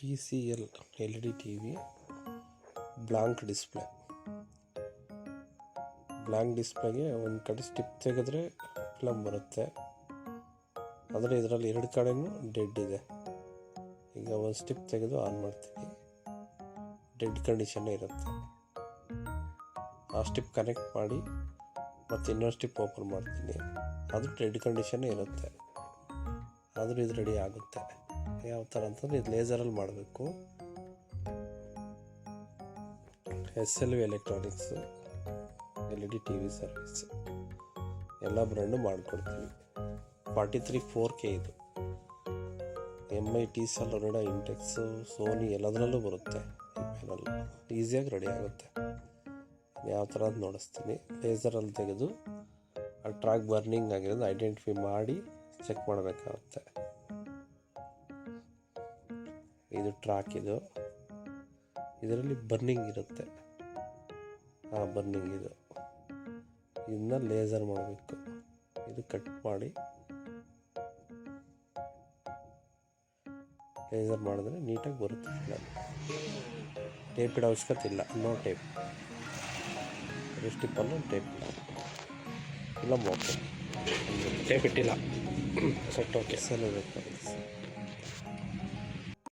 TCL LED TV blank ಡಿಸ್ಪ್ಲೇಗೆ ಒಂದು ಕಡೆ ಸ್ಟಿಪ್ ತೆಗೆದ್ರೆ ಫಿಲಮ್ ಬರುತ್ತೆ, ಆದರೆ ಇದರಲ್ಲಿ ಎರಡು ಕಡೆಯೂ ಡೆಡ್ ಇದೆ. ಈಗ ಒಂದು ಸ್ಟಿಪ್ ತೆಗೆದು ಆನ್ ಮಾಡ್ತೀನಿ, ಡೆಡ್ ಕಂಡೀಷನ್ನೇ ಇರುತ್ತೆ. ಆ ಸ್ಟಿಪ್ ಕನೆಕ್ಟ್ ಮಾಡಿ ಮತ್ತು ಇನ್ನೊಂದು ಸ್ಟಿಪ್ ಓಪನ್ ಮಾಡ್ತೀನಿ, ಅದು ಡೆಡ್ ಕಂಡೀಷನ್ನೇ ಇರುತ್ತೆ, ಆದರೂ ಇದು ರೆಡಿ ಆಗುತ್ತೆ. ಯಾವ ಥರ ಅಂತಂದರೆ ಇದು ಲೇಸರಲ್ಲಿ ಮಾಡಬೇಕು. SLV electronics LED TV service ಎಲ್ಲ ಬ್ರ್ಯಾಂಡು ಮಾಡಿಕೊಡ್ತೀವಿ. 43 4K ಇದು. MI TCL Lorena ಇಂಟೆಕ್ಸು ಸೋನಿ ಎಲ್ಲದರಲ್ಲೂ ಬರುತ್ತೆ. ಈ ಪ್ಯಾನಲ್ ಈಸಿಯಾಗಿ ರೆಡಿ ಆಗುತ್ತೆ. ಯಾವ ಥರ ಅಂತ ನೋಡಿಸ್ತೀನಿ. ಲೇಸರಲ್ಲಿ ತೆಗೆದು ಆ ಟ್ರ್ಯಾಕ್ ಬರ್ನಿಂಗ್ ಆಗಿರೋದು ಐಡೆಂಟಿಫೈ ಮಾಡಿ ಚೆಕ್ ಮಾಡಬೇಕಾಗುತ್ತೆ. ಇದು ಟ್ರ್ಯಾಕ್, ಇದರಲ್ಲಿ ಬರ್ನಿಂಗ್ ಇರುತ್ತೆ. ಆ ಬರ್ನಿಂಗ್ ಇದನ್ನ ಲೇಸರ್ ಮಾಡಬೇಕು. ಇದು ಕಟ್ ಮಾಡಿ ಲೇಸರ್ ಮಾಡಿದ್ರೆ ನೀಟಾಗಿ ಬರುತ್ತೆ. ಟೇಪ್ ಇಡೋ ಅವಶ್ಯಕತೆ ಇಲ್ಲ, ನೋ ಟೇಪ್. ಸ್ಟಿಪ್ಪಲ್ಲೂ ಟೇಪ್ ಇಲ್ಲ, ಓಕೆ, ಟೇಪ್ ಇಟ್ಟಿಲ್ಲ. Set okay sir.